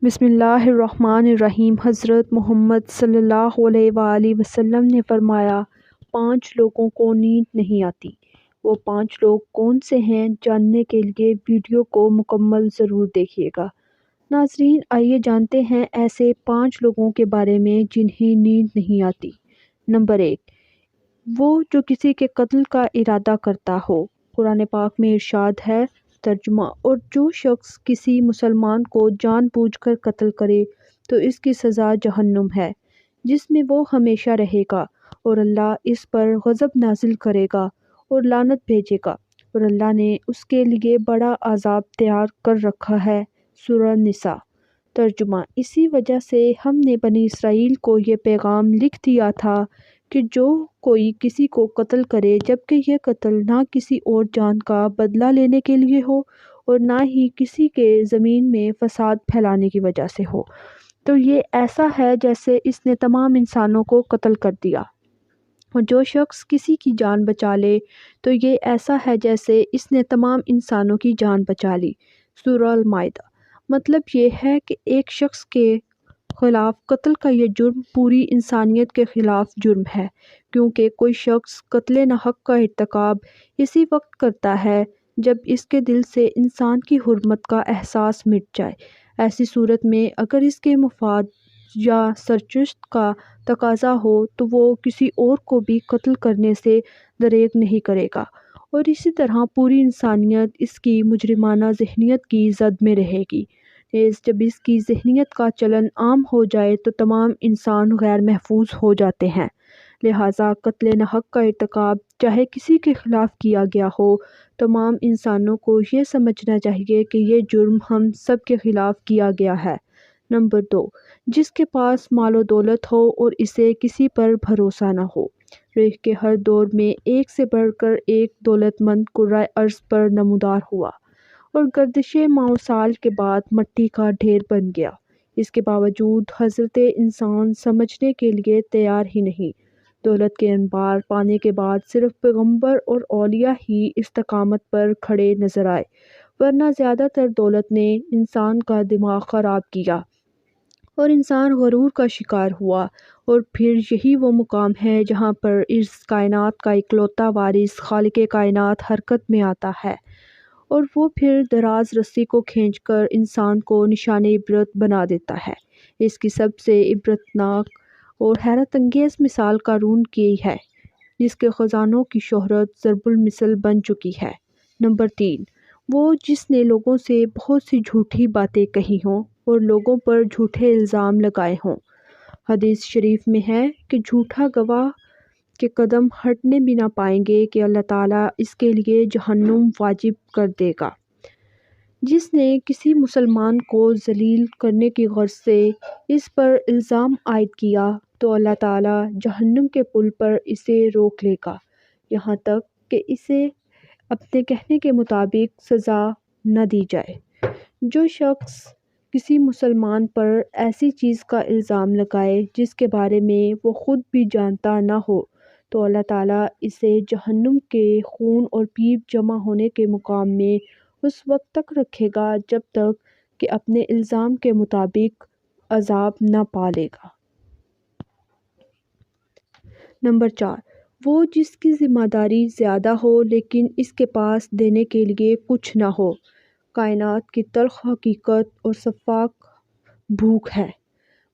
بسم اللہ الرحمن الرحیم۔ حضرت محمد صلی اللہ علیہ وآلہ وسلم نے فرمایا، 5 لوگوں کو نیند نہیں آتی۔ وہ 5 لوگ کون سے ہیں، جاننے کے لیے ویڈیو کو مکمل ضرور دیکھیے گا۔ ناظرین، آئیے جانتے ہیں ایسے 5 لوگوں کے بارے میں جنہیں نیند نہیں آتی۔ نمبر 1، وہ جو کسی کے قتل کا ارادہ کرتا ہو۔ قرآن پاک میں ارشاد ہے، ترجمہ: اور جو شخص کسی مسلمان کو جان بوجھ کر قتل کرے تو اس کی سزا جہنم ہے، جس میں وہ ہمیشہ رہے گا، اور اللہ اس پر غضب نازل کرے گا اور لعنت بھیجے گا، اور اللہ نے اس کے لیے بڑا عذاب تیار کر رکھا ہے۔ سورہ نساء۔ ترجمہ: اسی وجہ سے ہم نے بنی اسرائیل کو یہ پیغام لکھ دیا تھا کہ جو کوئی کسی کو قتل کرے جبکہ یہ قتل نہ کسی اور جان کا بدلہ لینے کے لیے ہو اور نہ ہی کسی کے زمین میں فساد پھیلانے کی وجہ سے ہو، تو یہ ایسا ہے جیسے اس نے تمام انسانوں کو قتل کر دیا، اور جو شخص کسی کی جان بچا لے تو یہ ایسا ہے جیسے اس نے تمام انسانوں کی جان بچا لی۔ سورہ المائدہ۔ مطلب یہ ہے کہ ایک شخص کے خلاف قتل کا یہ جرم پوری انسانیت کے خلاف جرم ہے، کیونکہ کوئی شخص قتل ناحق کا ارتکاب اسی وقت کرتا ہے جب اس کے دل سے انسان کی حرمت کا احساس مٹ جائے۔ ایسی صورت میں اگر اس کے مفاد یا سرچشت کا تقاضا ہو تو وہ کسی اور کو بھی قتل کرنے سے دریغ نہیں کرے گا، اور اسی طرح پوری انسانیت اس کی مجرمانہ ذہنیت کی زد میں رہے گی۔ نیز جب اس کی ذہنیت کا چلن عام ہو جائے تو تمام انسان غیر محفوظ ہو جاتے ہیں۔ لہٰذا قتل ناحق کا ارتکاب چاہے کسی کے خلاف کیا گیا ہو، تمام انسانوں کو یہ سمجھنا چاہیے کہ یہ جرم ہم سب کے خلاف کیا گیا ہے۔ نمبر 2، جس کے پاس مال و دولت ہو اور اسے کسی پر بھروسہ نہ ہو۔ ریح کے ہر دور میں ایک سے بڑھ کر ایک دولت مند کرۂ ارض پر نمودار ہوا اور گردش ماؤ سال کے بعد مٹی کا ڈھیر بن گیا۔ اس کے باوجود حضرت انسان سمجھنے کے لیے تیار ہی نہیں۔ دولت کے انبار پانے کے بعد صرف پیغمبر اور اولیاء ہی استقامت پر کھڑے نظر آئے، ورنہ زیادہ تر دولت نے انسان کا دماغ خراب کیا اور انسان غرور کا شکار ہوا، اور پھر یہی وہ مقام ہے جہاں پر اس کائنات کا اکلوتا وارث خالق کائنات حرکت میں آتا ہے، اور وہ پھر دراز رسی کو کھینچ کر انسان کو نشان عبرت بنا دیتا ہے۔ اس کی سب سے عبرتناک اور حیرت انگیز مثال قارون کی ہے، جس کے خزانوں کی شہرت ضرب المثل بن چکی ہے۔ نمبر 3، وہ جس نے لوگوں سے بہت سی جھوٹی باتیں کہی ہوں اور لوگوں پر جھوٹے الزام لگائے ہوں۔ حدیث شریف میں ہے کہ جھوٹا گواہ کے قدم ہٹنے بھی نہ پائیں گے کہ اللہ تعالیٰ اس کے لیے جہنم واجب کر دے گا۔ جس نے کسی مسلمان کو ذلیل کرنے کی غرض سے اس پر الزام عائد کیا تو اللہ تعالیٰ جہنم کے پل پر اسے روک لے گا، یہاں تک کہ اسے اپنے کہنے کے مطابق سزا نہ دی جائے۔ جو شخص کسی مسلمان پر ایسی چیز کا الزام لگائے جس کے بارے میں وہ خود بھی جانتا نہ ہو تو اللہ تعالیٰ اسے جہنم کے خون اور پیپ جمع ہونے کے مقام میں اس وقت تک رکھے گا جب تک کہ اپنے الزام کے مطابق عذاب نہ پا لے گا۔ نمبر 4، وہ جس کی ذمہ داری زیادہ ہو لیکن اس کے پاس دینے کے لیے کچھ نہ ہو۔ کائنات کی تلخ حقیقت اور شفاف بھوک ہے۔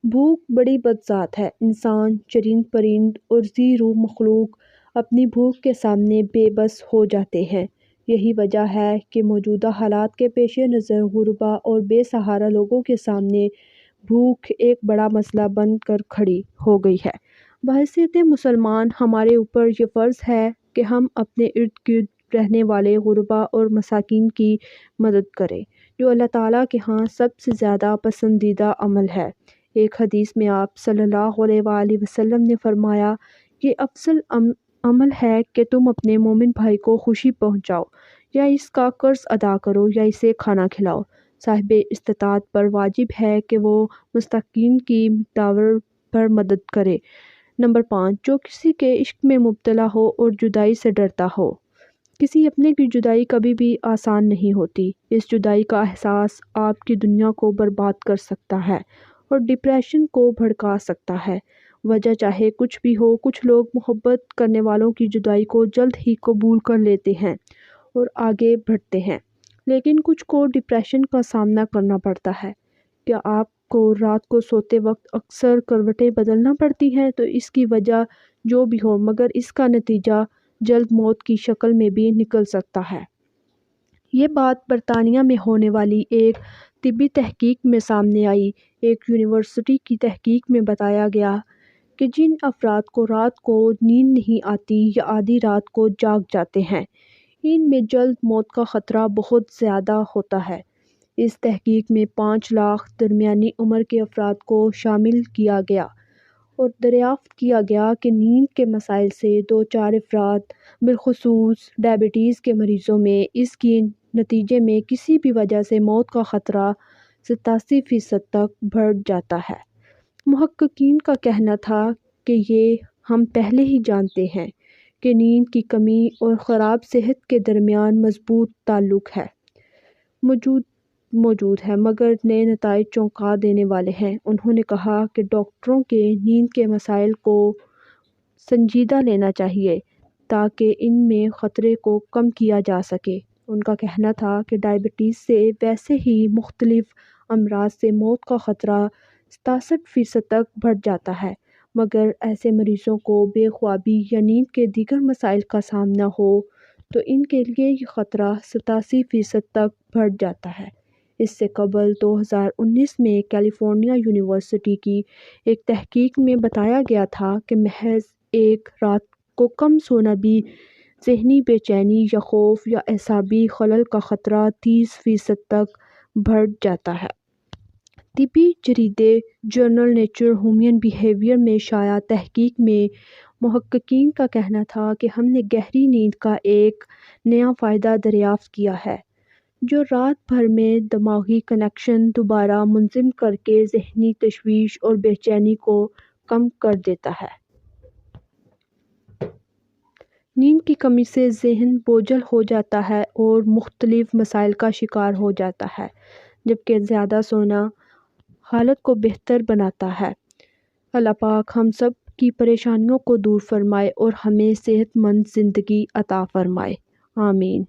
بھوک بڑی بدذات ہے۔ انسان، چرند پرند اور ذی روح مخلوق اپنی بھوک کے سامنے بے بس ہو جاتے ہیں۔ یہی وجہ ہے کہ موجودہ حالات کے پیش نظر غربا اور بے سہارا لوگوں کے سامنے بھوک ایک بڑا مسئلہ بن کر کھڑی ہو گئی ہے۔ بحیثیت مسلمان ہمارے اوپر یہ فرض ہے کہ ہم اپنے ارد گرد رہنے والے غربا اور مساکین کی مدد کریں، جو اللہ تعالیٰ کے ہاں سب سے زیادہ پسندیدہ عمل ہے۔ ایک حدیث میں آپ صلی اللہ علیہ وآلہ وسلم نے فرمایا، یہ افضل عمل ہے کہ تم اپنے مومن بھائی کو خوشی پہنچاؤ، یا اس کا قرض ادا کرو یا اسے کھانا کھلاؤ۔ صاحب استطاعت پر واجب ہے کہ وہ مستحقین کی مقدار پر مدد کرے۔ نمبر 5، جو کسی کے عشق میں مبتلا ہو اور جدائی سے ڈرتا ہو۔ کسی اپنے کی جدائی کبھی بھی آسان نہیں ہوتی۔ اس جدائی کا احساس آپ کی دنیا کو برباد کر سکتا ہے اور ڈپریشن کو بھڑکا سکتا ہے۔ وجہ چاہے کچھ بھی ہو، کچھ لوگ محبت کرنے والوں کی جدائی کو جلد ہی قبول کر لیتے ہیں اور آگے بڑھتے ہیں، لیکن کچھ کو ڈپریشن کا سامنا کرنا پڑتا ہے۔ کیا آپ کو رات کو سوتے وقت اکثر کروٹیں بدلنا پڑتی ہیں؟ تو اس کی وجہ جو بھی ہو، مگر اس کا نتیجہ جلد موت کی شکل میں بھی نکل سکتا ہے۔ یہ بات برطانیہ میں ہونے والی ایک طبی تحقیق میں سامنے آئی۔ ایک یونیورسٹی کی تحقیق میں بتایا گیا کہ جن افراد کو رات کو نیند نہیں آتی یا آدھی رات کو جاگ جاتے ہیں، ان میں جلد موت کا خطرہ بہت زیادہ ہوتا ہے۔ اس تحقیق میں 5 لاکھ درمیانی عمر کے افراد کو شامل کیا گیا اور دریافت کیا گیا کہ نیند کے مسائل سے دوچار افراد، بالخصوص ڈائبٹیز کے مریضوں میں، اس کے نتیجے میں کسی بھی وجہ سے موت کا خطرہ 87% تک بڑھ جاتا ہے۔ محققین کا کہنا تھا کہ یہ ہم پہلے ہی جانتے ہیں کہ نیند کی کمی اور خراب صحت کے درمیان مضبوط تعلق ہے موجود ہے، مگر نئے نتائج چونکا دینے والے ہیں۔ انہوں نے کہا کہ ڈاکٹروں کے نیند کے مسائل کو سنجیدہ لینا چاہیے تاکہ ان میں خطرے کو کم کیا جا سکے۔ ان کا کہنا تھا کہ ڈائبٹیز سے ویسے ہی مختلف امراض سے موت کا خطرہ 67% تک بڑھ جاتا ہے، مگر ایسے مریضوں کو بے خوابی یا نیند کے دیگر مسائل کا سامنا ہو تو ان کے لیے یہ خطرہ 87% تک بڑھ جاتا ہے۔ اس سے قبل 2019 میں کیلیفورنیا یونیورسٹی کی ایک تحقیق میں بتایا گیا تھا کہ محض ایک رات کو کم سونا بھی ذہنی بے چینی یا خوف یا اعصابی خلل کا خطرہ 30% تک بڑھ جاتا ہے۔ طبی جریدے جرنل نیچر ہیومن بیہیویئر میں شائع تحقیق میں محققین کا کہنا تھا کہ ہم نے گہری نیند کا ایک نیا فائدہ دریافت کیا ہے، جو رات بھر میں دماغی کنکشن دوبارہ منظم کرکے ذہنی تشویش اور بے چینی کو کم کر دیتا ہے۔ نیند کی کمی سے ذہن بوجھل ہو جاتا ہے اور مختلف مسائل کا شکار ہو جاتا ہے، جبکہ زیادہ سونا حالت کو بہتر بناتا ہے۔ اللہ پاک ہم سب کی پریشانیوں کو دور فرمائے اور ہمیں صحت مند زندگی عطا فرمائے، آمین۔